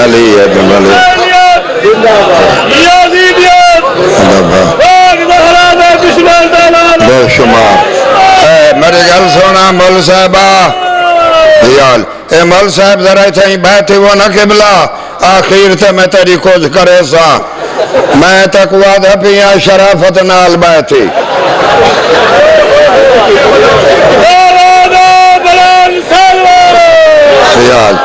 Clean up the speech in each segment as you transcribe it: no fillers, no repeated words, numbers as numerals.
علی ابن علی بے شمار میرے گل سونا مول صاحبہ یال اے مول صاحب ذرا اتھائی بیٹھے وہ نہ قبلہ آخیر تے میں تیری کچھ کرے سا میں تقوی دے پیا شرافت نال بیٹھی یال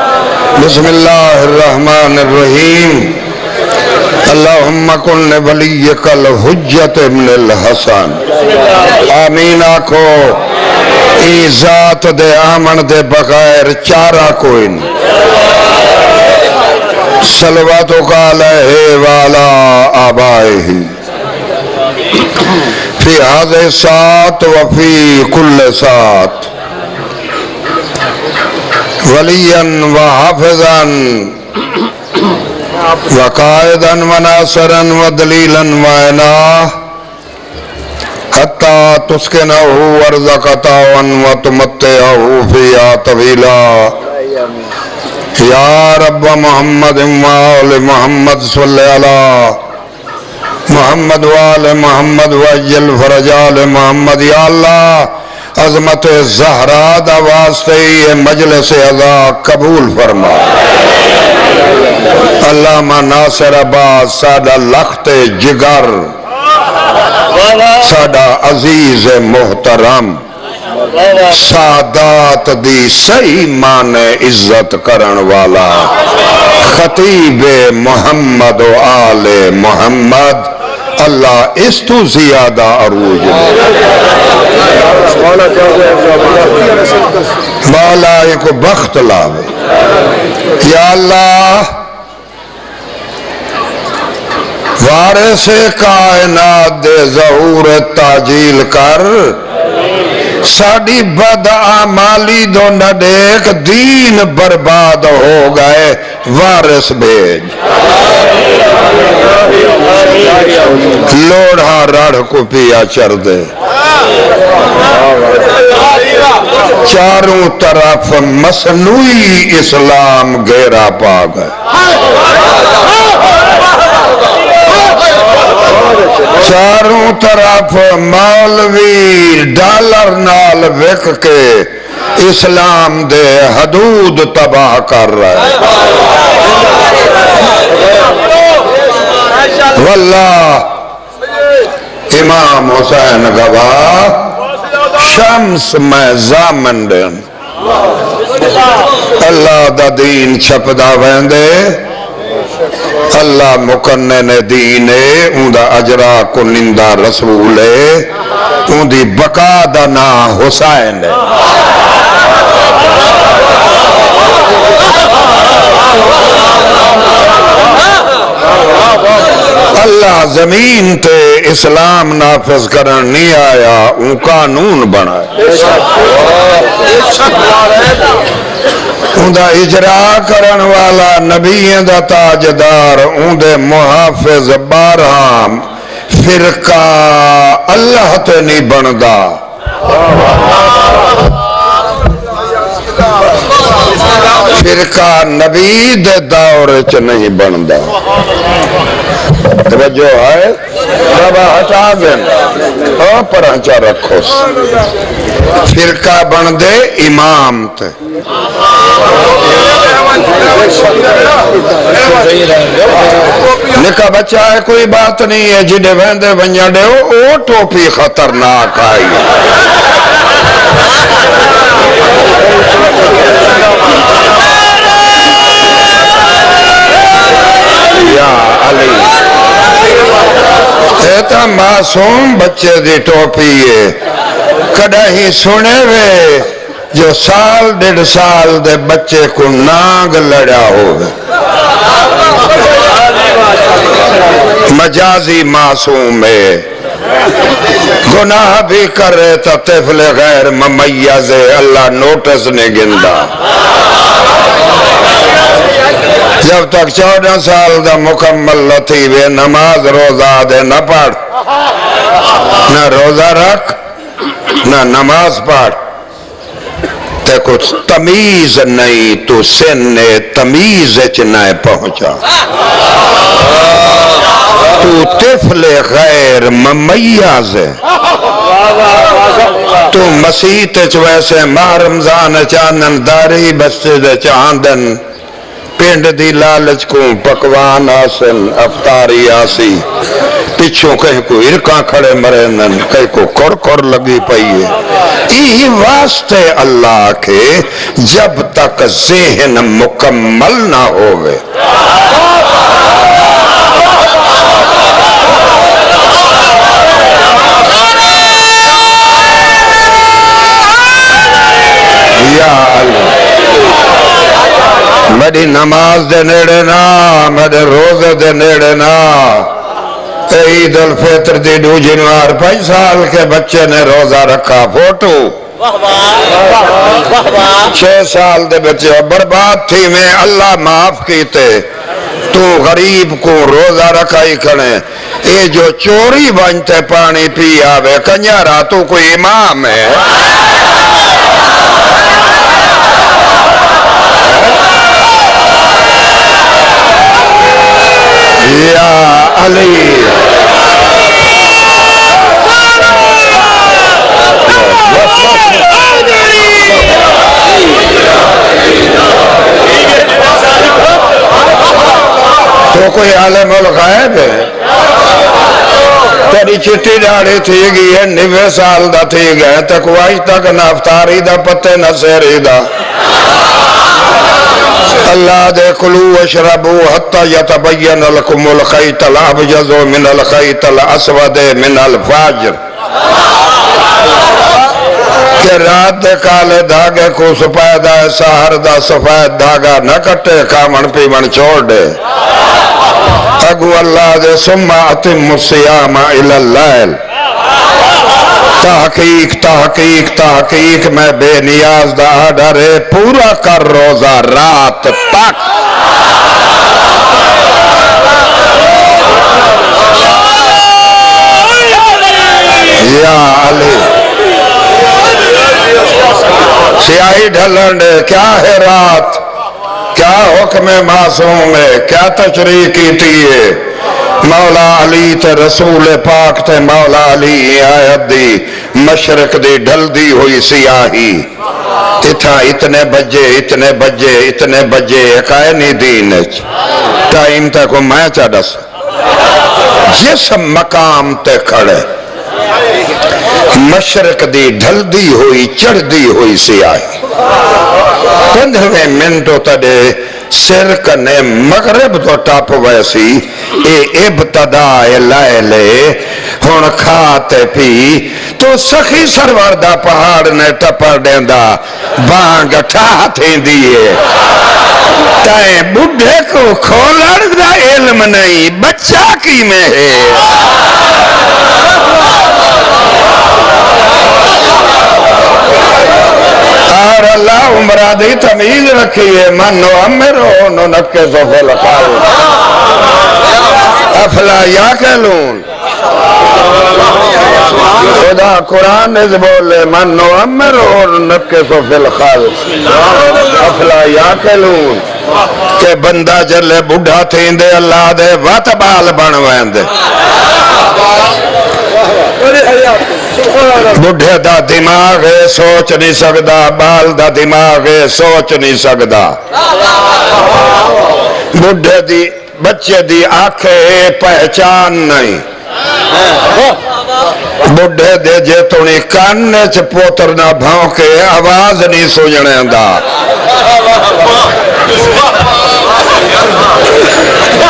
بسم اللہ الرحمن الرحیم اللہم کن ولیک الحجت ابن الحسن آمین آکھو ای ذات دے آمن دے بغیر چارہ کوئی نہیں صلواتک علیہ وعلا آبائہ فی هذه سات وفی کل سات ولیا وحافظا وقائدا وناصرا ودلیلا وعنا حتی تسکنہ ورزقتا وتمتعہ فیہا طویلا یا رب محمد وآل محمد صلی اللہ محمد وآل محمد وعجل فرجال محمد یا اللہ عظمت زہرا دا واسطے یہ مجلس عزا قبول فرما علامہ ناصر عباس سادہ لخت جگر سادہ عزیز محترم سادات دی صحیح معنی عزت کرن والا خطیب محمد و آل محمد اللہ اس تو زیادہ عروج دے مولا ایک بخت لاوے یا اللہ وارث کائنات دے ظہور تاجیل کر ساڑی بدعمالی دو نہ دیکھ دین برباد ہو گئے وارث بھیج لوڑھا رڑ کو پیا چر دے چاروں طرف مصنوعی اسلام گھیرا پا گئے چاروں طرف مولوی ڈالر نال وک کے اسلام دے حدود تباہ کر رہے واللہ امام حسین گواہ شمس میں زامن دین اللہ دا دین چھپدا ویندے اللہ مکنن دین اون دا اجرا کنندہ رسول اون دی بقا دا نا حسین اللہ زمین تے اسلام نافذ کرن نہیں آیا اون قانون بنائے اون دا اجرا کرن والا نبیین دا تاجدار اون دے محافظ بارہام فرقہ اللہ تے نہیں بندا فرقہ نبی دے دور چ نہیں بندا توجہ ہے بابا ہٹا دیں اور پرانچہ رکھو فرقہ بن دے امام تے نکا بچہ ہے کوئی بات نہیں ہے جڑے ویندے ونجا دے او ٹوپی خطرناک آئی یا علی ایتا معصوم بچے دی ٹوپی ہے کڑا ہی سنے وے جو سال ڈیڑھ سال دے بچے کو ناگ لڑا ہوگا مجازی معصوم ہے گناہ بھی کرے تا طفل غیر ممیز اللہ نوٹس نے گندہ جب تک 14 سال دا مکمل لطھی وے نماز روزہ دے نہ پڑھ نہ روزہ رکھ نہ نماز پڑھ تے کچھ تمیز نہیں، تو سن تمیز نہ پہنچا، تو طفل غیر ممیز ہے، تو مسیح ویسے ماہ رمضان چانن داری مسجد چاندن پنڈ دی لالچ کو پکوان آسن افطاری آسی، پچھوں کہیں کو ارکاں کھڑے مرنن، کہیں کو کڑ کڑ لگی پئی ہے۔ یہ واسطے اللہ کے جب تک ذہن مکمل نہ ہوئے، یا اللہ میری نماز دے نیڑے نا، میرے روزے دے نیڑے نا، عید الفطر دی دو جنوار 5 سال کے بچے نے روزہ رکھا، فوٹو 6 سال دے بچے برباد تھی میں اللہ معاف کیتے، تو غریب کو روزہ رکھائی کھڑے، اے جو چوری بنتے پانی پی آوے کنیارا تو کوئی امام ہے؟ یا علی تو کوئی عالم الغیب ہے؟ تیری چٹی ڈاڑی تھی گئی ہے 90 سال دا تھی گئے تک واج تک نہ افطاری دا پتے نہ سہری دا، اللہ دے کلو وشربو حتی یتبین لکم الخیط الابجز من الخیط الاسود من الفجر، کہ رات دے کالے دھاگے کو سپیدہ سہر دا سفید دھاگا نہ کٹے کامن پیمن چھوڑ دے، اگو اللہ دے ثم اتم الصیام الی اللیل، تحقیق تحقیق تحقیق میں بے نیاز دا آڈر پورا کر روزہ رات تک، یا علی سیاہی ڈھلنڈے کیا ہے رات، کیا حکم معصوم ہے، کیا تشریح کیتی ہے، مولا علی تے رسول پاک تے مولا علی آیت دی مشرق دی ڈھل دی ہوئی سیاہی، اتھا اتنے بجے اتنے بجے اتنے بجے اکائنی دین ٹائم تے کو میں چاڑس جس مقام تے کھڑے مشرق دی ڈھل دی ہوئی چڑھ دی ہوئی سیاہی 15 منٹوں تڑے سر کنے مغرب تو ٹاپ ویسی اے ابتدا لائے لے ہون کھاتے پی تو سخی سرور دا پہاڑ نے ٹپر دیندہ بانگ ٹھا تھیں دیئے، تائیں بڑھے کو کھولڑ دا علم نہیں بچہ کی میں ہے، اور اللہ عمرہ دی تمیز رکھی ہے، منو امرو نو نکے صفے لکھاؤ افلا یاکلون، خدا قرآن اس بولے منو امرو نو نکے صفے لکھاؤ افلا یاکلون، کہ بندہ جلے بڑھا تھیں دے اللہ دے وات بال بنوائن دے، بڑھے دا دماغ ہے سوچ نہیں سکدا، بال دا دماغ ہے سوچ نہیں سکدا، بڑھے دی بچے دی آنکھیں پہچان نہیں، بڑھے دے جے تونی کاننے چ پوتر نہ بھونکے آواز نہیں سوجنے دا،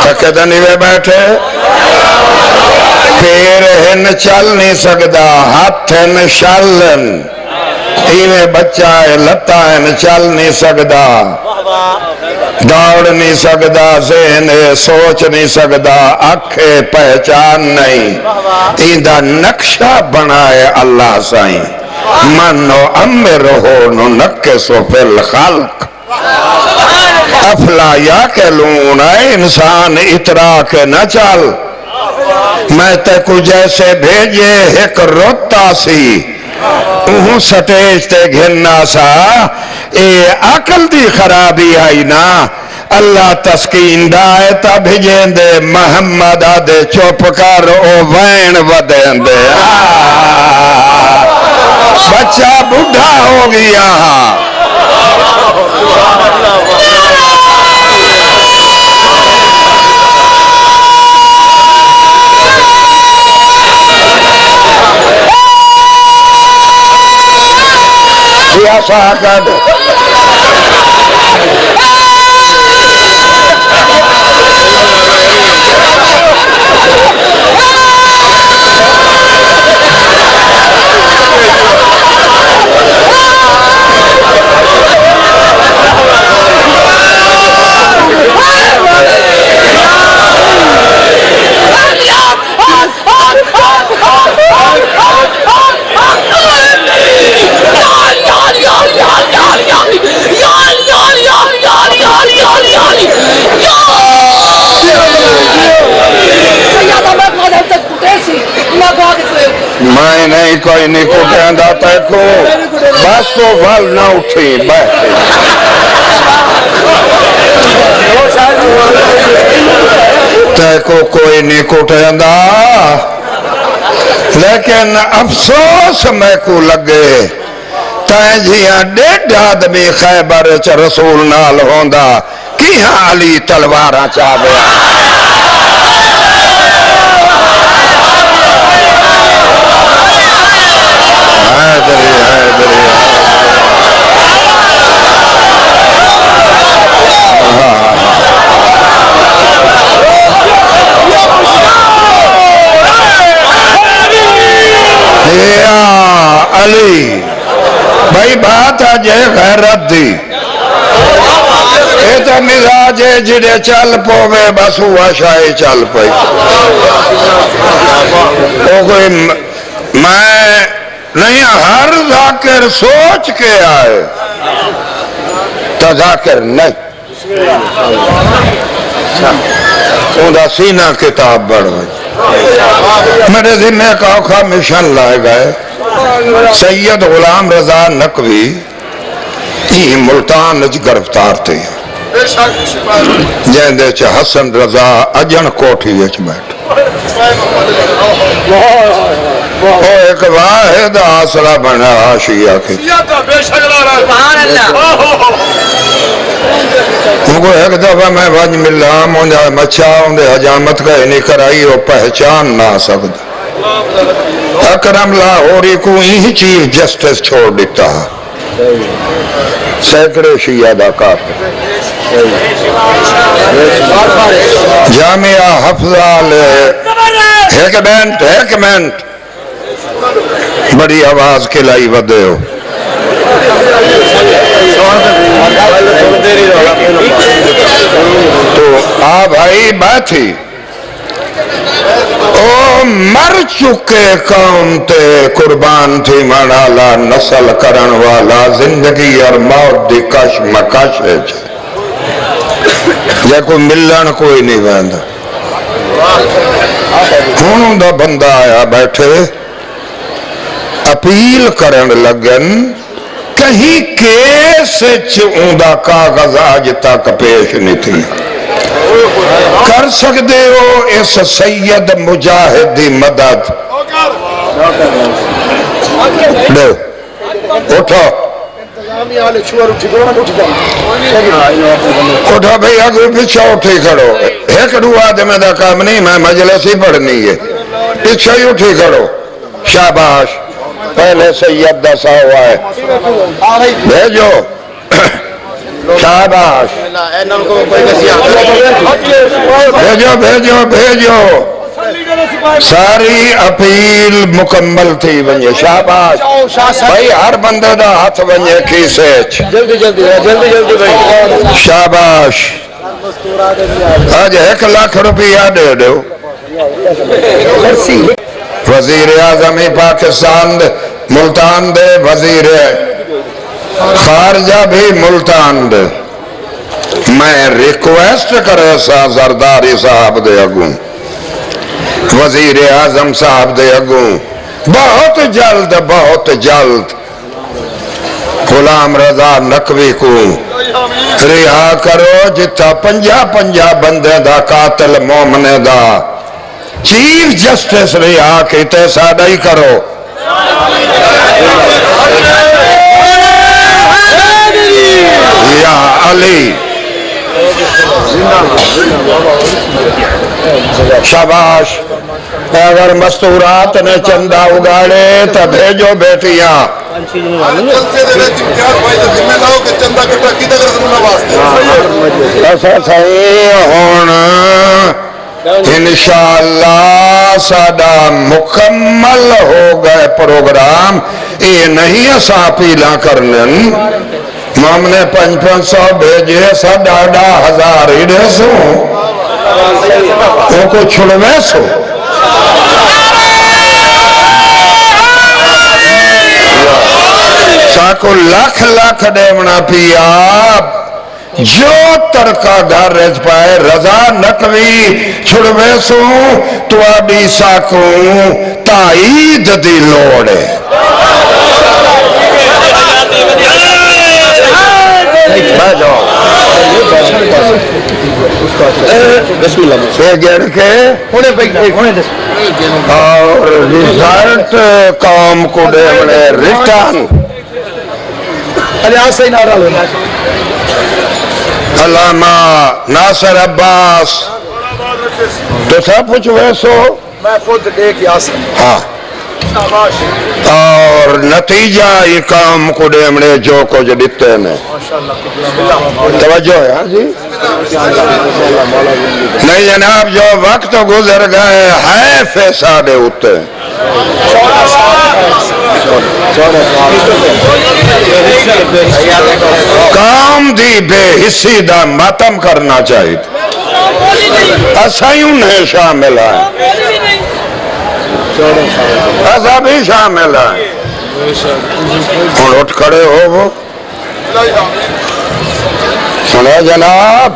تکے دنیوے بیٹھے پیر ہن چل نہیں سکدا، ہاتھ ہن شلن، ایویں بچہ ہے لتا ہن چل نہیں سکدا، دوڑ نہیں سکدا، ذہن سوچ نہیں سکدا، آنکھیں پہچان نہیں، ایندہ نقشہ بنائے اللہ سائیں، منو امرہو نو نکسو فی الخلق افلا یاکلون، اے انسان اترا کے نہ چل، میں تے کو جیسے بھیجے ایک روتا سی سٹیج تے گھرنا سا اے عقل دی خرابی آئی نا اللہ تسکین دائے تا بھیجیں دے محمد آدھے چپ کر او وین ودین دے بچہ بڑھا ہو گیا یا ساکت میں نہیں کوئی نہیں کٹیں داتا کو بس تو ول نہ اٹھی بیٹھے تے کو کوئی نہیں کٹیں دا لیکن افسوس میں کو لگے تائیں جیاں ڈیڑھ آدمی خیبر چ رسول نال ہوندا کیہاں علی تلواراں چاہے علی بھائی بات آجے غیرت دی اے تو مزاج ہے جڑے چل پوے بس ہوا شاہی چل پئی او کوئی میں نہیں ہر ذاکر سوچ کے آئے تو ذاکر نہیں اندھا سینہ کتاب بڑھ گئی میرے ذمہ کا اوکھا مشن لائے گئے سید غلام رضا نقوی یہ ملتان اج گرفتار تھے جہندے چھ حسن رضا اجن کوٹھی اچ بیٹھ وہ ایک واحد آسرہ بنا آشیہ کے ان کو ایک دفعہ میں وجہ ملا مجھے مچھا اندھے حجامت کا انہی کرائی وہ پہچان نہ سکتا اکرم لاہوری کو ہی چیف جسٹس چھوڑ دیتا سینکڑے شیعہ دا کافر جامعہ حفظال ایک منٹ بڑی آواز کے لائی ودے ہو تو آ بھائی بات ہی او مر چکے قوم تے قربان تھی منالا نسل کرن والا زندگی اور موت دی کش مکش ہے جے کوئی ملن کوئی نہیں بہندہ ہونوں دا بندہ آیا بیٹھے اپیل کرن لگن کہیں کیس چوندہ کاغذ آج تک پیش نہیں تھی کر سکتے ہو اس سید مجاہد دی مدد دو اٹھو اٹھو بھئی اگر پیچھا اٹھی کھڑو ایک دو آدمی دا کام نہیں میں مجلس ہی پڑھنی ہے پیچھا ہی اٹھی کھڑو شاباش پہلے سید دسا ہوا ہے بھیجو شاباش بھیجو بھیجو بھیجو ساری اپیل مکمل تھی ونجے شاباش بھائی ہر بندے دا ہاتھ ونجے کیسے جلدی جلدی جلدی بھائی شاباش آج 1 لاکھ روپیہ دے دو وزیر اعظمی پاکستان ملتان دے وزیر خارجہ بھی ملتان دے میں ریکویسٹ کرے سا زرداری صاحب دے اگوں وزیر اعظم صاحب دے اگوں بہت جلد غلام رضا نقوی کو رہا کرو جتا 50 بندے دا قاتل مومنے دا چیف جسٹس رہا کیتے ساڑا ہی کرو یا علی شاباش اگر مستورات نے چندہ اگاڑے تو بھیجو بیٹیاں ایسا صحیح ہونا انشاءاللہ ساڑا مکمل ہو گئے پروگرام یہ نہیں ایسا پیلا کرنے ہم نے 500 بھیجے ساڑا 10,000 ہی دے سو وہ کو چھڑوے سو ساکو لکھ دیمنا پیا جو ترکا گھر رج پائے رضا نقوی چھڑوے سو تو آڈی ساکو تائید دی لوڑے بسم اللہ سے گھر کے اور ریزلٹ قوم کو دیمنے ریٹرن علامہ ناصر عباس تو سب کچھ ویسو میں خود دیکھ یاسر ہاں اور نتیجہ یہ کام کو دیمنے جو کچھ دیتے ہیں توجہ ہے ہاں جی نہیں جناب جو وقت گزر گئے ہے فیصادے ہوتے کام دی بے حصی دا ماتم کرنا چاہیے ایسا نہیں شامل ہے ایسا بھی شامل ہے اور اٹھ کھڑے ہو وہ سنو جناب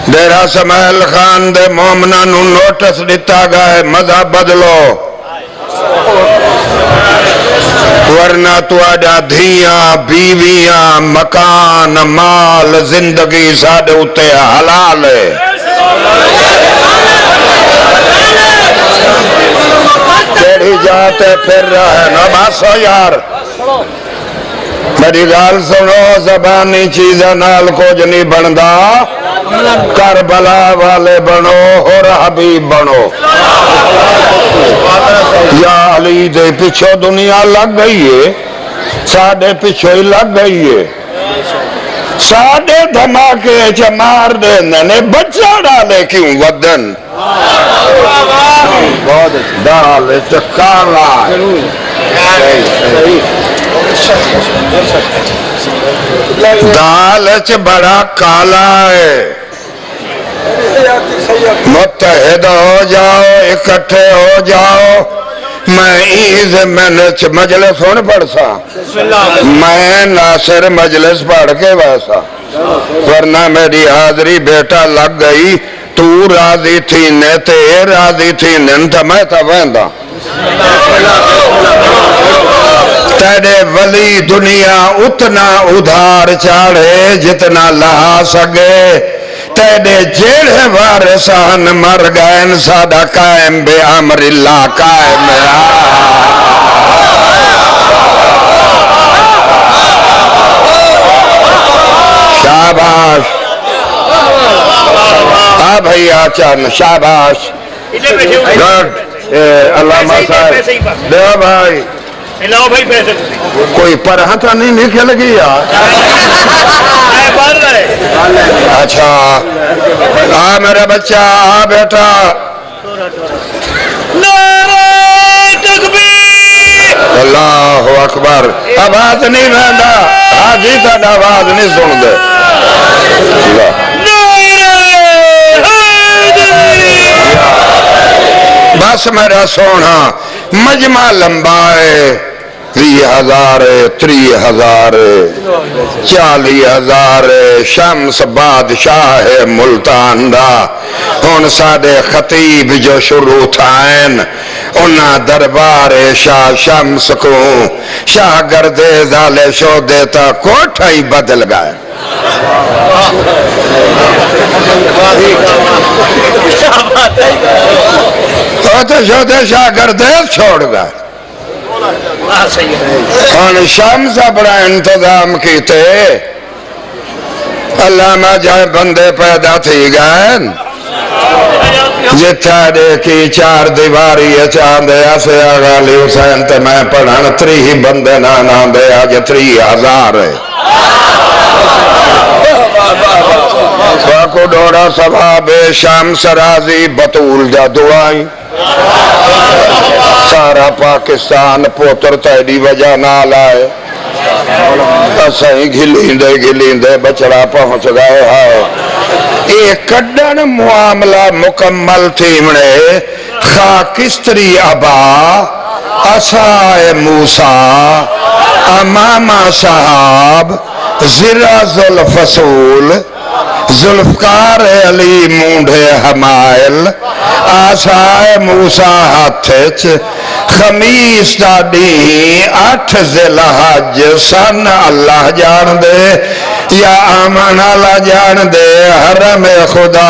ڈیرہ سمیل خان دے مومنہ نو نوٹس دیتا گئے مذہب بدلو ورنہ تو آجا دھیاں بیویاں مکان مال زندگی ساڑھے ہوتے حلال ہے تیری جاتے پھر رہے نا باسو یار میری گال سنو زبانی چیزیں نال کچھ نہیں بندا کربلا والے بنو اور حبیب بنو یا علی دے پیچھو دنیا لگ گئی ہے ساڑھے پیچھو ہی لگ گئی ہے ساڑھے دھماکے چمار دینے بچہ ڈالے کیوں ودن ڈالے چکالا دالچ بڑا کالا ہے متحد ہو جاؤ اکٹھے ہو جاؤ میں عیز مجلس ہونے پڑھ سا میں ناصر مجلس پڑھ کے ویسا ورنہ میری حاضری بیٹا لگ گئی تو راضی تھی نیتے راضی تھی ننتا میں تھا ویندہ تیرے ولی دنیا اتنا ادھار چاڑے جتنا لہا سگے تیرے جیڑے وارثان مر گئن سادہ قائم بے امر اللہ قائم شاباش بھئییا چان شاباش گڈ علامہ صاحب دیو بھائی کوئی پرہاں تو نہیں نکل گیا اچھا آ میرا بچہ آ بیٹا اللہ اکبر آواز نہیں بہندا حاجی تا آواز نہیں سن دے بس میرا سونا مجمع لمبا ہے 30,000 30,000 40,000 شمس بادشاہ ملتان دا ہن ساڈے خطیب جو شروع تھائن انہاں دربار شاہ شمس کو شاہ گردیز آلے شو دیتا کوٹھا ہی بدل گئے تو شو دے شاہ گردیز چھوڑ گئے ہن شمس بڑا انتظام کیتے علامہ جائے بندے پیدا تھی گئے جتھا دیکھی چار دیواری چاندے ایسے آغالی حسین تے میں پڑھن 30 بندے نانا دے آج 30,000 ہے باکو ڈوڑا صحاب شمس راضی بطول جا دعائیں سارا پاکستان پوتر تیری وجہ نہ لائے اسیں گھلیندے بچڑا پہنچ گئے ہے ایک کڈن معاملہ مکمل تھی مڑے خاکستری ابا عصائے موسیٰ امامہ صحاب زرہ ذوالفصول ذوالفقار علی مونڈے حمائل عصائے موسیٰ ہاتھچ خمیس داڑی 8 ذی الحج سن اللہ جان دے یا آمن اللہ جان دے حرم خدا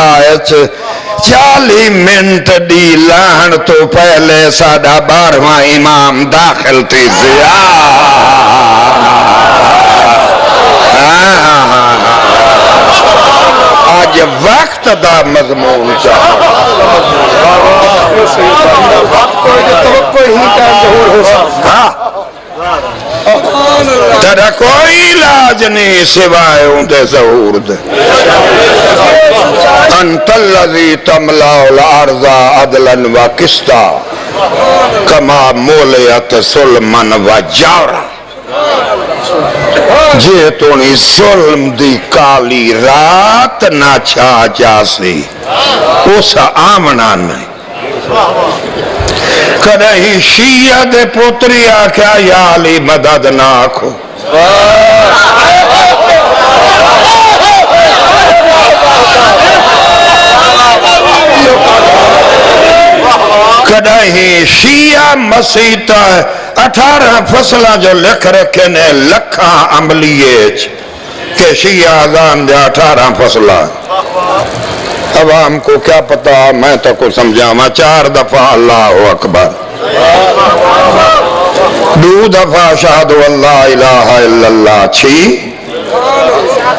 40 منٹ دی لہن تو پہلے ساڑھا 12واں امام داخل تھی آج وقت دا مضمون چاہتا تیرا کوئی علاج نہیں سوائے اندے ظہور دے انت اللذی تملا الارض عدلا و قسطا کما مولیت سلمن و جورا جے تونی ظلم دی کالی رات نہ چھا جاسی اس آمنا نہیں کدہیں شیعہ دے پوتری آکھا یا علی مدد نہ آکھو کدہیں شیعہ مسیحہ 18 فصلہ جو لکھ رکھے نے لکھاں عملیے کہ شیعہ اذان دے 18 فصلہ عوام کو کیا پتا میں تو کو سمجھاما 4 دفعہ اللہ اکبر 2 دفعہ شہد اللہ الہ الا اللہ 6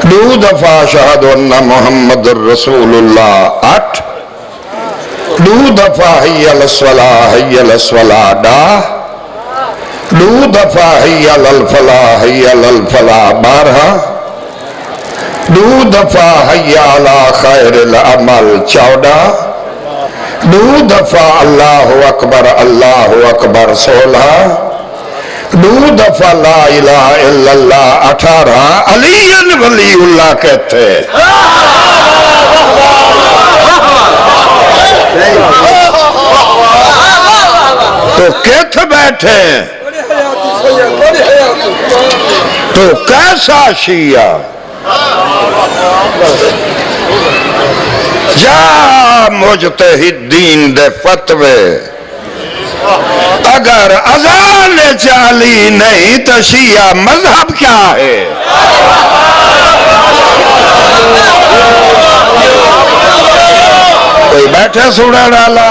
2 دفعہ شہد ان محمد الرسول اللہ 8 2 دفعہ حی علی الصلاح 2 دفعہ حی علی الفلاح 12 2 دفعہ حی علی خیر العمل 14 2 دفعہ اللہ اکبر 16 2 دفعہ لا الہ الا اللہ 18 علی ولی اللہ کہتے تو کہت بیٹھے تو کیسا شیعہ جا مجتہدین دے فتوے اگر اذان چالی نہیں تو شیعہ مذہب کیا ہے کوئی بیٹھے سوڑا ڈالا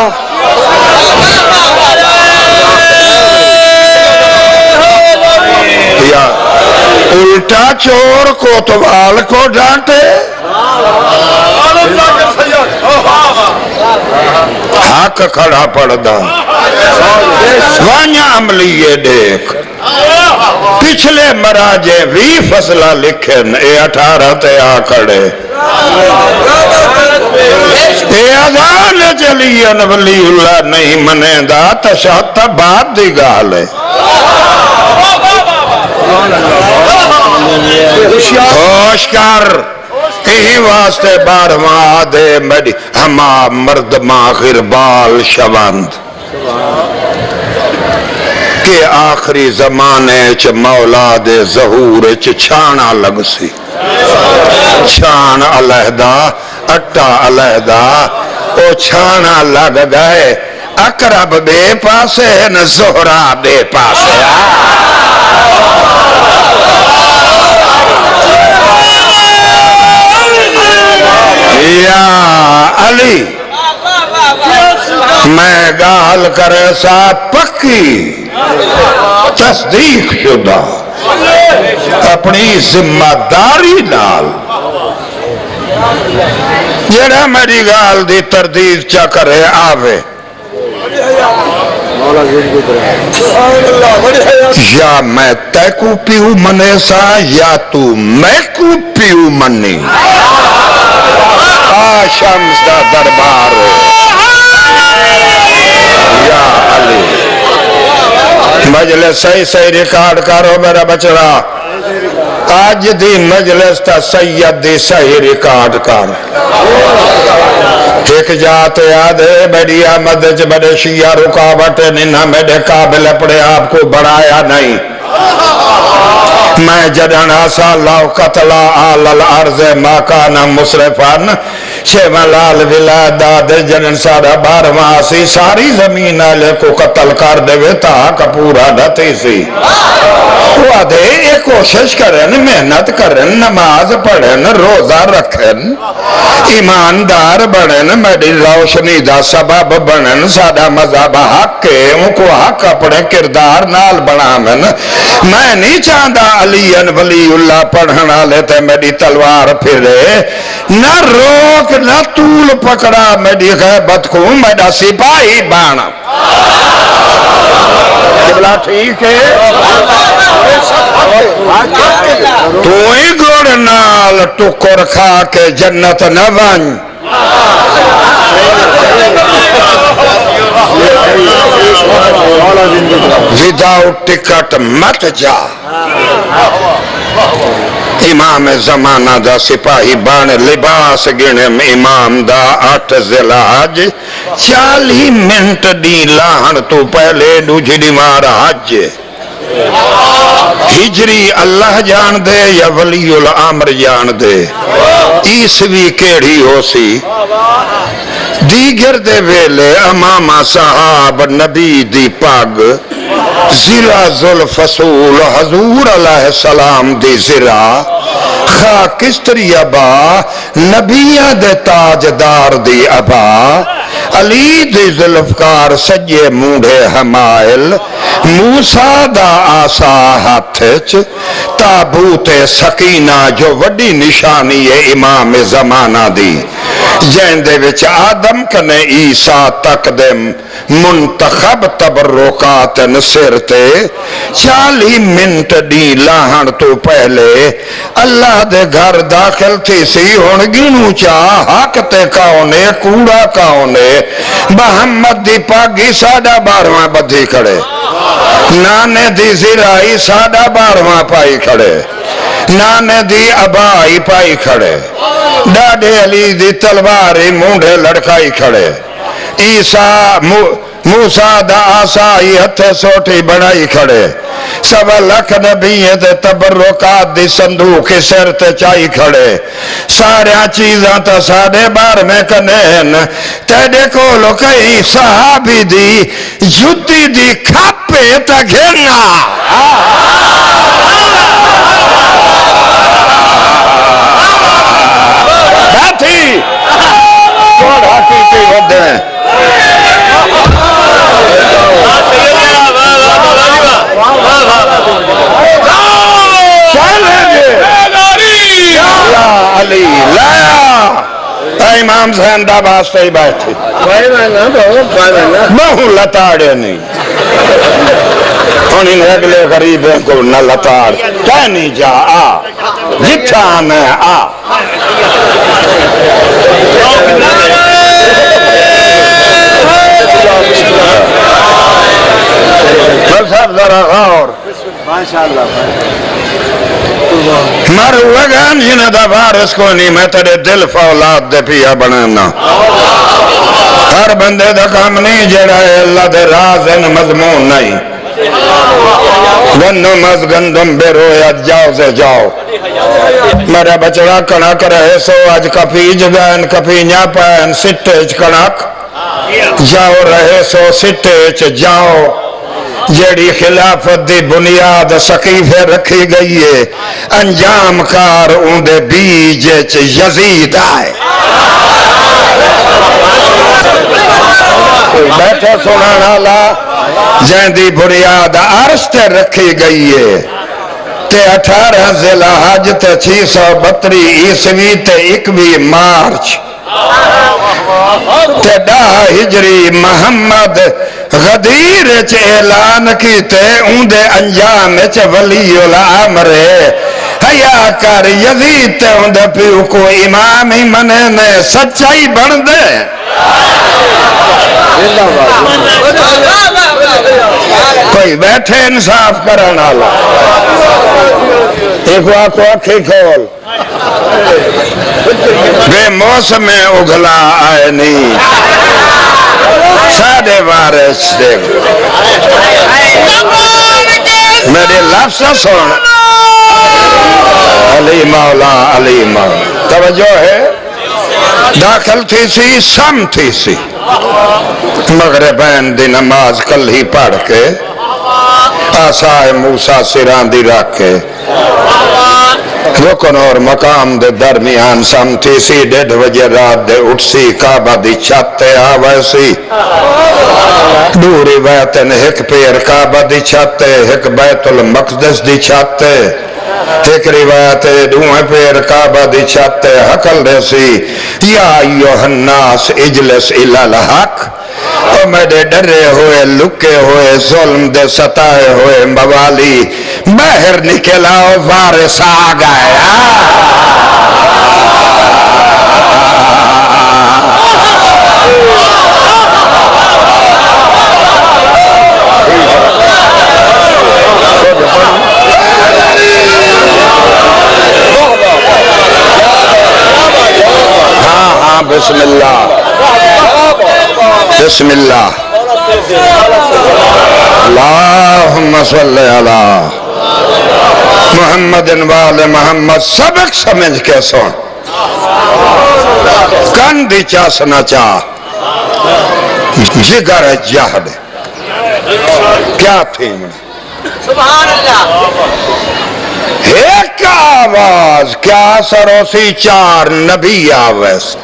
یا الٹا چور کوتوال کو ڈانٹے حق کھڑا پڑدا وانیا عملیے دیکھ پچھلے مراجے 20 فصلہ لکھن 18 تے آ کھڑے اذان چلی ولی اللہ نہیں منے دا تشہد بعد دی گال ہے ہوش کر کہیں واسطے 12واں دے مڈی ہما مرد ماخر بال شوند کہ آخری زمانے چ مولا دے ظہور چ چھانا لگ سی چھان علیحدہ اٹا علیحدہ او چھانا لگ گئے اقرب بے پاسے نہ زہرا بے پاسے یا علی میں گال کرے سا پکی تصدیق شدہ اپنی ذمہ داری نال جڑا میری گال دی تردید چا کرے آوے یا میں تے کو پیو منے سا یا تو میں کو پیو منی شمس دا دربار یا علی مجلس صحیح ریکارڈ کرو میرا بچڑا آج دی مجلس تا سید دی صحیح ریکارڈ کر ٹھیک جاتے یاد ہے میری آمد چ بڑے شیعہ رکاوٹ ننہا میرے قابل اپنے آپ کو بڑھایا نہیں میں جدنا سا لو قتلا آل الارض ماکانا مصرفان شیملال ولادات جنن سارا بارواں سی ساری زمین آلے کو قتل کر دے تا کپورا ڈھتی سی وہ دے ایک کوشش کرن محنت کرن نماز پڑھن روزہ رکھن ایماندار بنن میری روشنی دا سبب بنن سادہ مذہب حق کے ان کو حق اپنے کردار نال بنامن میں نہیں چاہتا علی ولی اللہ پڑھنا لیتے میری تلوار پھرے نہ روک نہ طول پکڑا میری غیبت کو میرا سپاہی بانا قبلہ ٹھیک ہے تو ہی گوڑ نال ٹکر کھا کے جنت نہ بن وداؤٹ ٹکٹ مت جا امام زمانہ دا سپاہی بان لباس گنم امام دا 8 ذیلاج 40 منٹ دی لاہن تو پہلے دوجھڑی مار حج ہجری اللہ جان دے یا ولی الامر جان دے عیسوی کیڑی ہو سی دیگر دے ویلے امامہ صحاب نبی دی پاگ زرا ذوالفصول حضور علیہ السلام دی زرا خاکستری ابا نبیہ دے تاجدار دی ابا علی دی ذوالفقار سجے موڑے حمائل موسیٰ دا آسا ہاتھچ تابوت سکینہ جو وڈی نشانی ہے امام زمانہ دی جین دے وچ آدم کنے عیسیٰ تقدم منتخب تبرکات نصرتے 40 منٹ دی لاہن تو پہلے اللہ دے گھر داخل تھی سی ہون گنو چاہ حق تے کاؤنے کوڑا کاؤنے محمد دی پاگی 12.5 بدھی کھڑے نانے دی زرائی 12.5 پائی کھڑے نانے دی ابائی پائی کھڑے ڈاڈے علی دی تلواری مونڈے لڑکائی کھڑے عیسیٰ موسیٰ دا آسائی ہتھے سوٹی بڑھائی کھڑے 1.25 لاکھ نبییں دے تبرکات دی صندوق کی سر تے چائی کھڑے سارے چیزاں تا 12.5 میں کنین تیڑے کو لو کئی صحابی دی جتی دی کھاپے تا گھرنا بیٹھی توڑا کی ہوتے ہیں علی لایا امام حسین دا واسطے ہی بیٹھے بہو لتاڑے نہیں انہیں اگلے غریبیں کو نہ لتاڑ کہنی جا آ جتھا میں آ صاحب ذرا غور ماشاءاللہ مر وگان جنہ دا وارث کو نہیں میں تیرے دل فولاد دے پیا بنانا ہر بندے دا کام نہیں جڑا ہے اللہ دے راز ان مضمون نہیں گندم گندم بے رویت جاؤ سے جاؤ میرا بچڑا کنک رہے سو اج کپی جگین کپی نیا پین سٹے چ کنک جاؤ رہے سو سٹے چ جاؤ جیڑی خلافت دی بنیاد سقیفے رکھی گئی ہے انجام کار اندے بیج چ یزید آئے بیٹھے سنانا لا جیندی بنیاد عرش تے رکھی گئی ہے تے 18 ذی الحج تے 632 عیسوی تے 21 مارچ تے 10 ہجری محمد غدیر چ اعلان کیتے اندے انجام چ ولی الامر حیا کر یزید تے اندے پیو کو امام ہی منے نے سچائی بن دے کوئی بیٹھے انصاف کرن والا ایک آنکھ آنکھیں کھول بے موسم اگلا آئے نہیں سادے وارث دیکھ میرے لفظ سن علی مولا علی مولا توجہ ہے داخل تھی سی سم تھی سی مغربین دی نماز کل ہی پڑھ کے آسائے موسیٰ سران دی رکھ کے رکن اور مقام دے درمیان سمتی سی 1:30 بجے رات دے اٹھ سی کعبہ دی چھت تے آوے سی دوری ویتن ایک پیر کعبہ دی چھت تے ایک بیت المقدس دی چھت تے ایک روایت دوئے پیر کعبہ دی چھت تے حقل دے سی یا ایوہ الناس اجلس الالحق اور میرے ڈرے ہوئے لکے ہوئے ظلم دے ستائے ہوئے موالی باہر نکلا وارث آ گیا ہاں بسم اللہ بسم اللہ اللہم صلی اللہ محمد وآل محمد سبق سمجھ کے سن کن دی چاسنا چاہ جگر جہد کیا تھی سبحان اللہ ایک آواز کیا سروسی 4 نبی آویس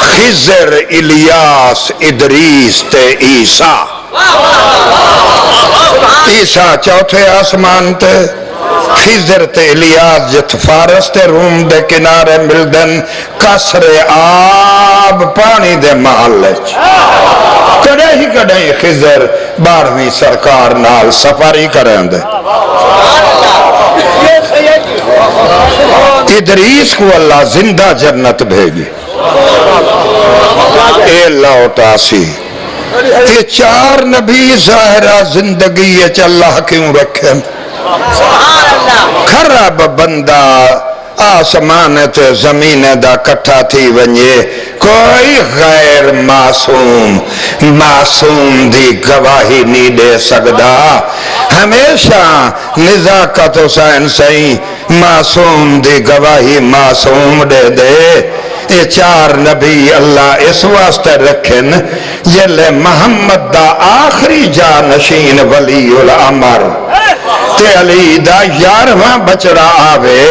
خضر الیاس ادریس تے عیسیٰ عیسیٰ چوتھے آسمان تے خضر تے الیاس جت فارس تے روم دے کنارے ملدن قصر آب پانی دے محلے کڑے ہی خضر 12ویں سرکار نال سفاری کریں دے ادریس کو اللہ زندہ جنت بھیجی اے لوٹا سی یہ 4 نبی ظاہرہ زندگی اللہ کیوں رکھیں خراب بندہ آسمان تے زمین دا کٹھا تھی ونجے کوئی غیر معصوم دی گواہی نہیں دے سکدا ہمیشہ نزاکت حسین سہی معصوم دی گواہی معصوم دے یہ 4 نبی اللہ اس واسطے رکھن جلے محمد دا آخری جانشین ولی الامر تے علی دا 11واں بچڑا آوے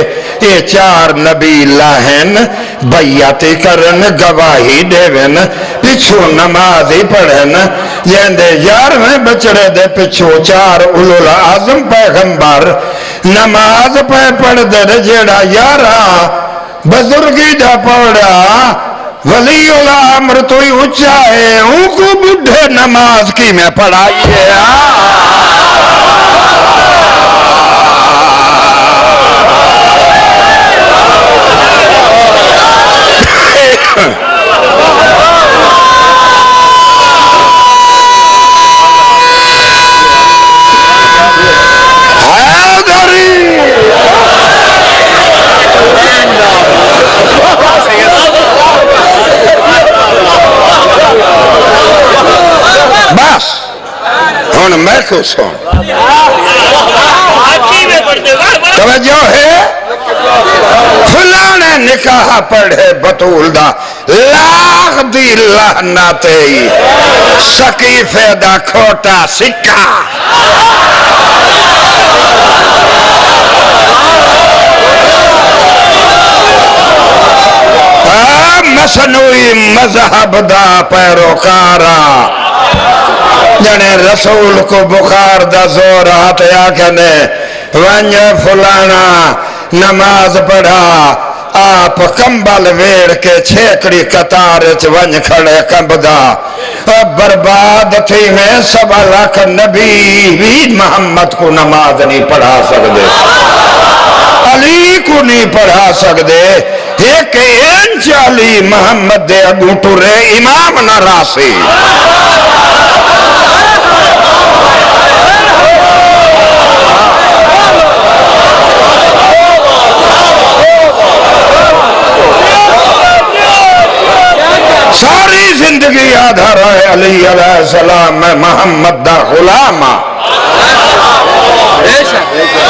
یہ 4 نبی لاہن بیعتی کرن گواہی دیون پچھو نمازی پڑھن جیندے 11ویں بچڑے دے پچھو 4 اولو العظم پیغمبر نماز پڑھ دے جیڑا 11 بزرگی دا پڑھا ولی الامر تو ہی اچھا ہے ان کو بڑھے نماز کی میں پڑھائیے بس ہن میں کو سن توجہ ہے فلانے نکاح پڑھے بطول دا لاغ دی لعنتے سقیفے دا کھوٹا سکہ مصنوعی مذہب دا پیروکارا جنے رسول کو بخار دا زور آتے آکھنے ونج فلانا نماز پڑھا آپ کمبل ویڑ کے چھیکڑی قطارچ ونج کھڑے کمبدا برباد تھی میں 1.25 لاکھ نبی بھی محمد کو نماز نہیں پڑھا سکتے علی کو نہیں پڑھا سکتے ایک انچ علی محمد دے اگوں ٹرے امام نہ راسی ساری زندگی یاد آ رہا ہے علی علیہ السلام میں محمد دا غلامہ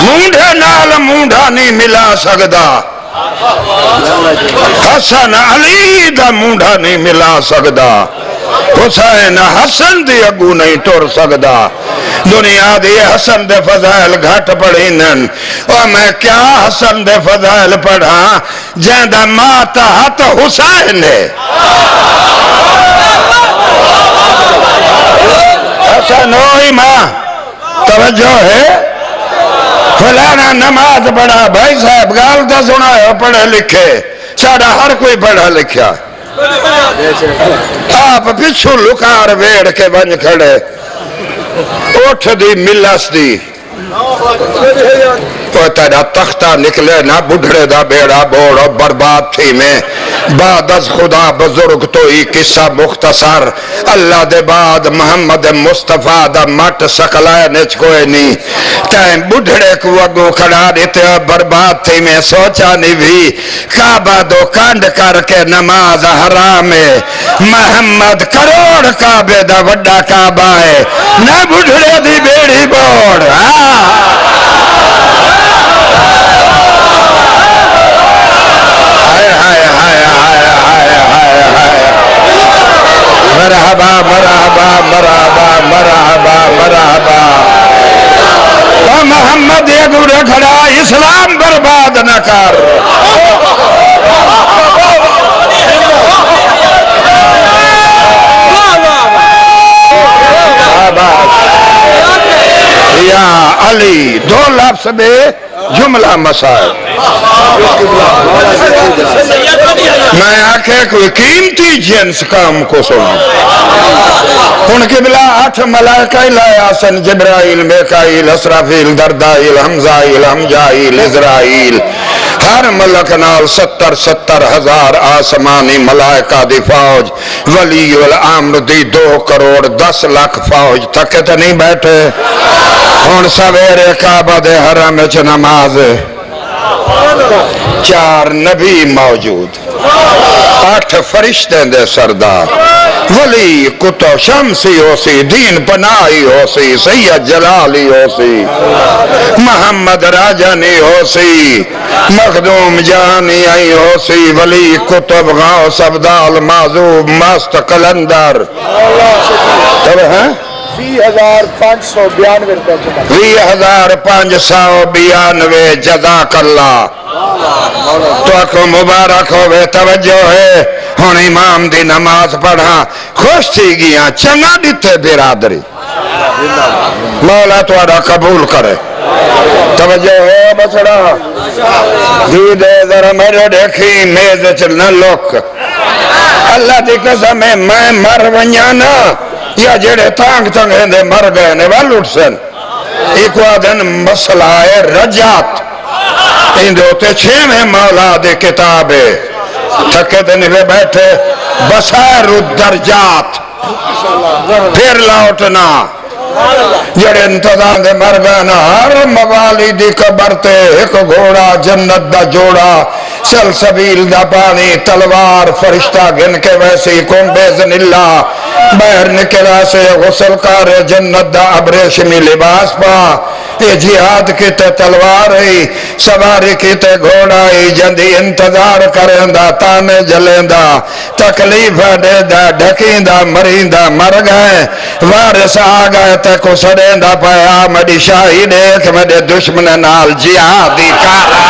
مونڈے نال مونڈا نہیں ملا سکدا حسن علی دا مونڈا نہیں ملا سکدا حسین حسن دی اگو نہیں ٹر سکدا دنیا دی حسن دے فضائل گھٹ پڑھینن اور میں کیا حسن دے فضائل پڑھا جیندہ ماتا ہت حسین ہے حسن ہوئی ماں توجہ ہے فلانا نماز پڑھا بھائی صاحب گال دا سنا ہے پڑھے لکھے ساڑھا ہر کوئی پڑھا لکھیا آپ پچھو لکار ویڑ کے بن کھڑے اٹھ دی ملس دی تو تیرا تختہ نکلے نہ بڑھڑے دا بیڑا بوڑ برباد تھی میں بعد از خدا بزرگ تو ہی قصہ مختصر اللہ دے بعد محمد مصطفیٰ دا مٹ سکلائے نچ کوئی نہیں تین بڑھڑے کو اگو کھڑا دیتے برباد تھی میں سوچا نہیں بھی کعبہ دو کانڈ کر کے نماز حرام ہے محمد کروڑ کعبے دا وڈا کعبہ ہے نہ بڑھڑے دی بیڑی بوڑ مرحبا مرحبا مرحبا مرحبا مرحبا محمد اگو رکھڑا اسلام برباد نہ کر یا علی دو لفظ میں جملہ مسائل میں آکھے کوئی قیمتی جنس کام کو سنا ان کے بلا 8 ملائکہ لائے آسن جبرائیل میکائیل اسرافیل دردائیل حمزائیل حمجائیل اسرائیل ہر ملک نال 70 ہزار آسمانی ملائکہ دی فوج ولی والعامر دی 2 کروڑ 10 لاکھ فوج تکے تے نہیں بیٹھے ہون سویرے کعبہ دے حرم وچ نماز 4 نبی موجود 8 فرشتے دے سردار ولی کتو شمسی ہو سی دین پناہی ہو سی سید جلالی ہو سی محمد راجانی ہو سی مخدوم جانی آئی ہو سی ولی کتب غوث عبدال معذوب مست قلندر تب ہیں 20,592 روپے 20,592 جزاک اللہ تو کو مبارک ہوئے توجہ ہے ہون امام دی نماز پڑھا خوش تھی گیا چنگا دیتے برادری مولا توڑا قبول کرے توجہ ہے بچڑا دیدے ذرا میرے دیکھی میز چلنا لوک اللہ دی قسم ہے میں مر ونیانا یا جڑے تانگ تانگ ہندے مر گئے نے والوٹ سن ایک وادن مسئلہ ہے رجات ان دوتے 6 میں مولا دے کتابے تھکے دن پہ بیٹھے بسائر الدرجات پھر لوٹنا جڑے انتظام دے مر گئے نا ہر موالی دی قبر تے ایک گھوڑا جنت دا جوڑا سلسبیل دا پانی تلوار فرشتہ گن کے ویسی کم بیزن اللہ باہر نکلا سے غسل کار جنت دا ابریشمی لباس پا یہ جہاد کی تے تلوار ہی سواری کی تے گھوڑا ہی جندی انتظار کریں دا تانے جلیں دا تکلیف دے دا ڈھکیں دا مرین دا مر گئے وارث آگئے تے کو سڑیں دا پایا مڈی شاہی دیکھ میرے دشمن نال جہادی کارا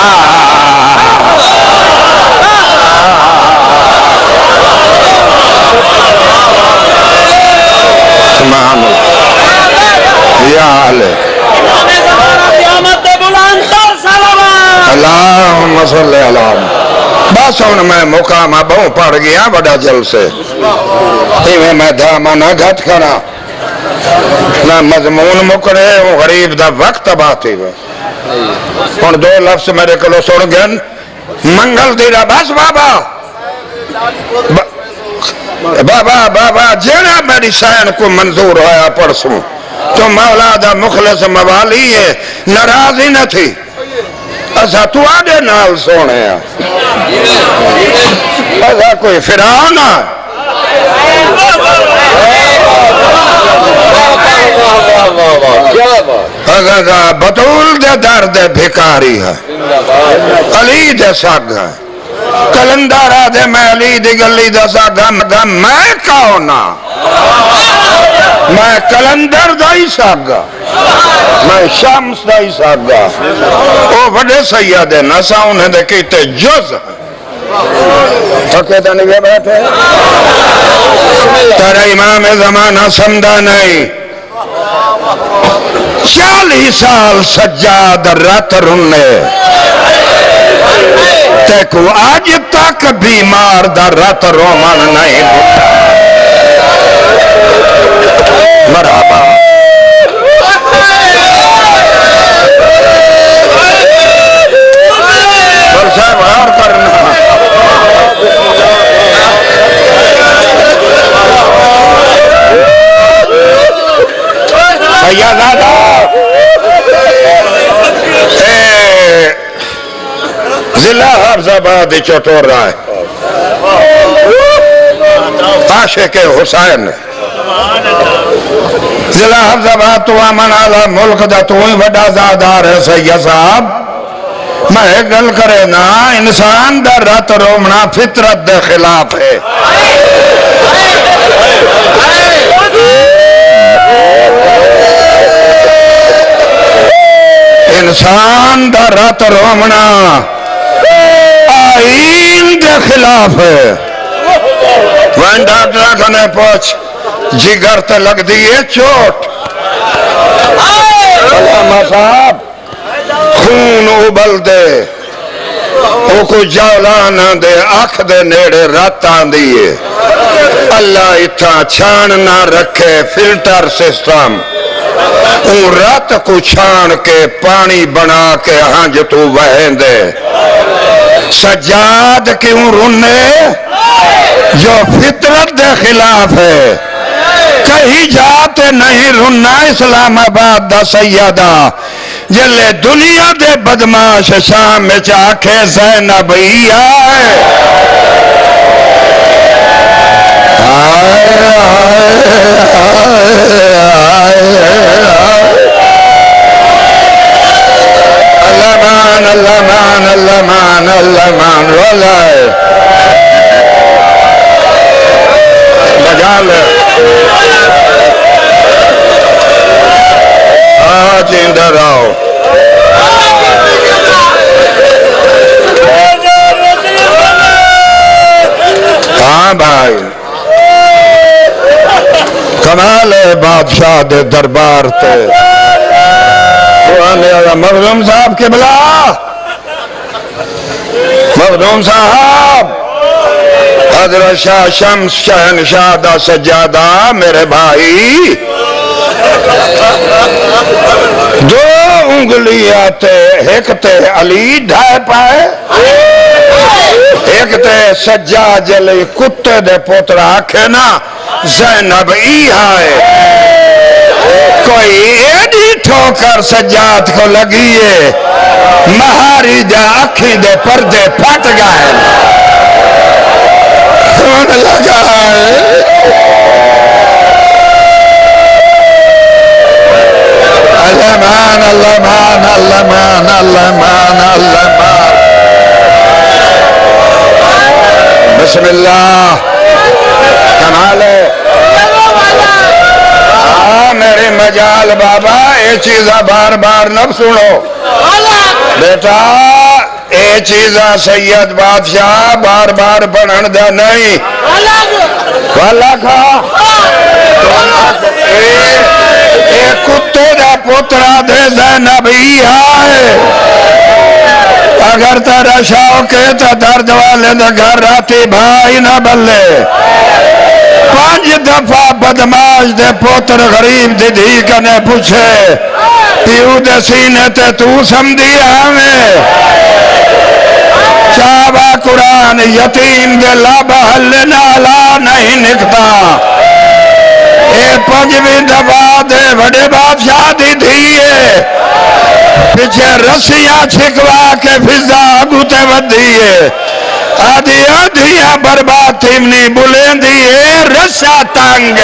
سبحان یا علیہ اللہم صلی اللہ بس ہوں میں مقامہ بہوں پڑھ گیا بڑا جل سے میں دھاما نہ گھٹ کرا نہ مضمون مکرے غریب دا وقت باتی ہوئے اور دو لفظ میرے کلو سن گن منگل دیرہ بس بابا بابا بابا جینا میری سین کو منظور ہویا پرسوں تو مولا دا مخلص موالی ہے ناراض ہی نہ تھی ایسا تو آدھے نال سونے ہیں ایسا کوئی فرعون ہے ایسا بطول دے درد بھکاری ہے علی دے ساگ ہے کلندارہ دے میں علی دی گلی دے ساگ ہے میں کہونا میں کلندر دائی ساگا میں شمس دائی ساگا او بڑے سیادے نسا انہیں دے کہتے جز تو کہتا نہیں بیٹھے تیرا امام زمانہ سمدہ نہیں 40 سال سجاد رت رنے تیکو آج تک بیمار دا رت رومن نہیں مرحبا صاحب غار کرنا سیدادہ ضلع حفظ آباد چٹور رہا ہے عاشق حسین ضلع حفظ آباد تو امن آلہ ملک دا تو ہی وڈا زادار ہے سید صاحب میں گل کرے نا انسان دا رت رومنا فطرت دے خلاف ہے انسان دا رت رومنا آئین دے خلاف ہے وین ڈاکٹر کھنے پوچھ جگر تے لگ دیئے چوٹ علامہ صاحب خون ابل دے او کو جولانا دے آنکھ دے نیڑے راتاں دیئے اللہ اتھا چھان نہ رکھے فلٹر سسٹم اون رات کو چھان کے پانی بنا کے ہنج تو بہن دے سجاد کیوں رونے جو فطرت دے خلاف ہے کہیں جاتے نہیں رونا اسلام آباد دا سیدہ جلے دنیا دے بدماش شام میں چاکھے زینبی آئے اللہ مان اللہ مان اللہ مان اللہ مان رولائے بجا لے آج اندر آؤ ہاں بھائی کمال بادشاہ دے دربار تے مخدوم صاحب قبلہ مخدوم صاحب حضرت شاہ شمس شہنشاہ دا سجادہ میرے بھائی دو انگلیاں تے ایک تے علی ڈھائے پائے ایک تے سجاد جلی کتے دے پوترا آکھے نا زینب ای آئے کوئی ایڈی ٹھوکر سجاد کو لگی ہے مہاری جا اکھی دے پردے پھٹ گئے کون لگا ہے اللہ مان اللہ مان اللہ مان اللہ مان اللہ مان بسم اللہ کمال ہے میرے مجال بابا یہ چیزاں بار بار نہ سنو بیٹا یہ چیزاں سید بادشاہ بار بار پڑھن دا نہیں والا کھا اے کتے دا پترا دے زینبی ہے اگر تیرا شوق ہے تو درد والے دے گھر راتی بھائی نہ بلے 5 دفعہ بدماش دے پوتر غریب دی دھی کنے پوچھے پیو دے سینے تے تو سمدھی آویں چابا قرآن یتیم دے لابا حل نالا نہیں نکتا اے 5ویں دفعہ دے بڑے بادشاہ دی دھیے پیچھے رسیاں چھکوا کے فضا گوتے ودھیے آدھی آدھیاں برباد تھیمنی بلیں دیئے رسا تانگ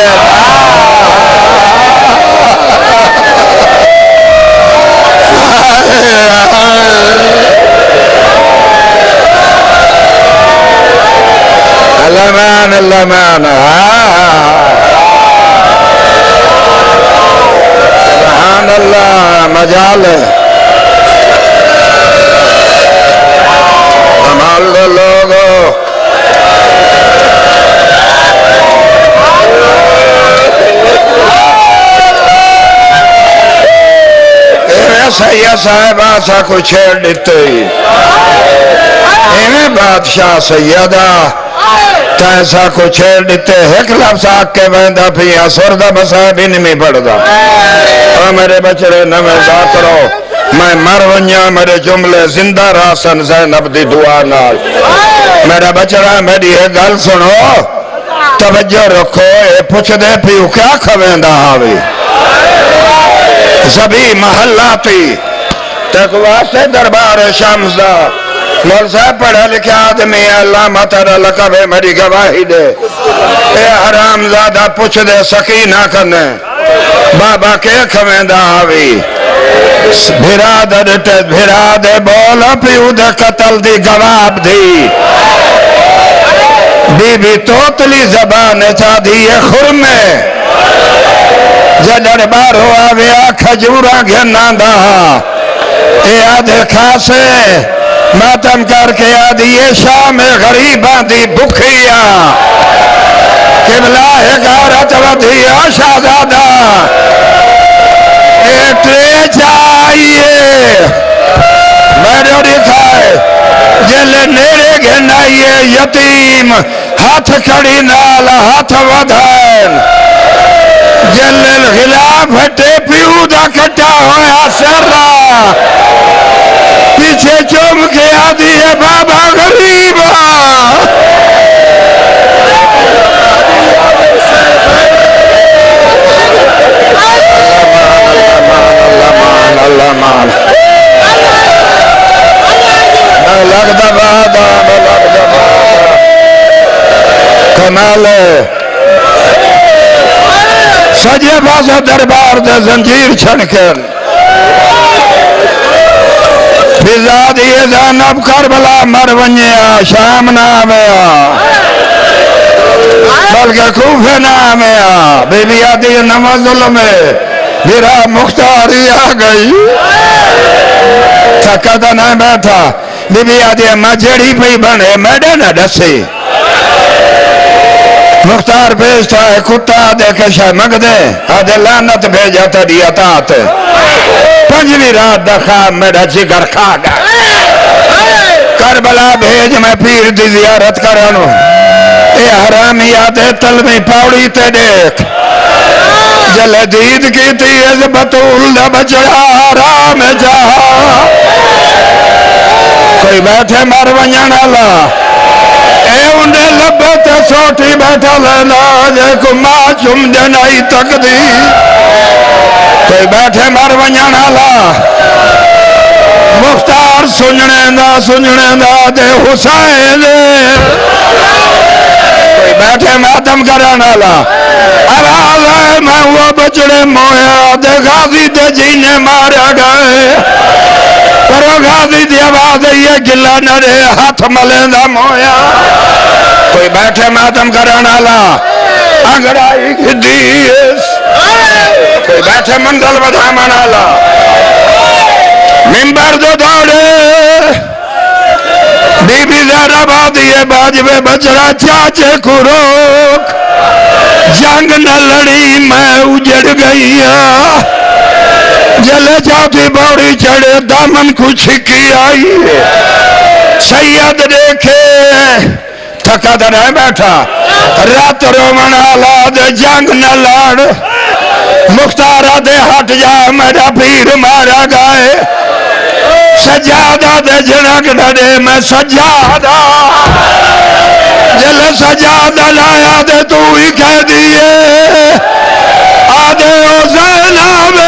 اللہ مان اللہ مان سبحان اللہ مجال کمال دو لوگو سید صاحب آسا کو چھیڑ دیتے ہی ایمیں بادشاہ سیدہ تیسا کو چھیڑ دیتے ایک لفظ آگ کے بہندہ پھیا سردہ بسائے بھی نہیں پڑھدا اور میرے بچڑے نمیں ذات رو میں مر ونیا میرے جملے زندہ راسن زینب دی دعا نال میرا بچڑا میری ایک گل سنو توجہ رکھو اے پوچھ دے پیو کیا کھویندہ آوی زبی محلاتی تک واسطے دربار شمس دا مول صاحب پڑھا لکھا آدمی اللہ مطر لقب ہے میری گواہی دے اے حرام زادہ پوچھ دے سکینہ کرنے بابا کے کھویندہ آوی بھیرا دے ڈٹے بھیرا دے بول پیو دے قتل دی گواب دی بی بی توتلی زبان چاہ دیئے خرمے جدر بارو آویا کھجورا گھننا دا اے آدھے خاصے ماتم کر کے آدھیے شام غریباں دی بکھیا قبلہ غارت ودھیا شہزادہ ایٹرے جائیے میرے دکھائے جلے نیرے گھنائیے یتیم ہاتھ کھڑی نال ہاتھ ودھائن جلے الغلاف ہٹے پیو دا کٹا ہویا سرہ پیچھے چوم کے آدھی ہے بابا غریبا اللہ مان لگ دبادا کمال سجے بازے دربار دے زنجیر چھنکن فضا دیئے زینب کربلا مرونیا شام نہ آمیا بلکہ کوفے نہ آمیا بی بی آدھی نماز ظلم میرا مختاری آ گئی تھکتا نہ بیٹھا بی بی آدھی مجھڑی پہ بنے میڈے نہ ڈسی مختار بھیجتا ہے کتا دیکھے شاہ مگ دے آدھے لانت بھیجا تا دیا تات 5ویں رات دخواب میرا جگر کھا گا کربلا بھیج میں پیر دی زیارت کرانو اے حرامی آدھے تلوی پاوڑی تے دیکھ جلدید کی تیز بطول دا بچڑا حرام جہاں کوئی بیٹھے مر ونجن اللہ اے انہیں لبے تے سوٹی بیٹھا لینا دے کو ماں چم دے نہیں تک دی کوئی بیٹھے مر ونجن والا مختار سننے دا دے حسین کوئی بیٹھے ماتم کرن والا آواز ہے میں وہ بچڑے مویا دے غازی دے جینے مارا گئے کرو غازی دی آواز یہ گلا نرے ہاتھ ملے دا مویا کوئی بیٹھے ماتم کرن والا انگڑائی کی دیس کوئی بیٹھے منزل بدھامن والا ممبر دو دوڑے بی بی زہرا بادیے باجوے بچڑا چاچے کو روک جنگ نہ لڑی میں اجڑ گئی جلے چاہتی بوڑی چڑھے دامن کو چھکی آئی سید دیکھے تھکا در ہے بیٹھا رات رومن آلاد جنگ نہ لڑ مختارہ دے ہٹ جا میرا پیر مارا گائے سجادہ دے جنک ڈھڑے میں سجادہ جل سجادہ لایا دے تو ہی کہہ دیئے آدھے او زینب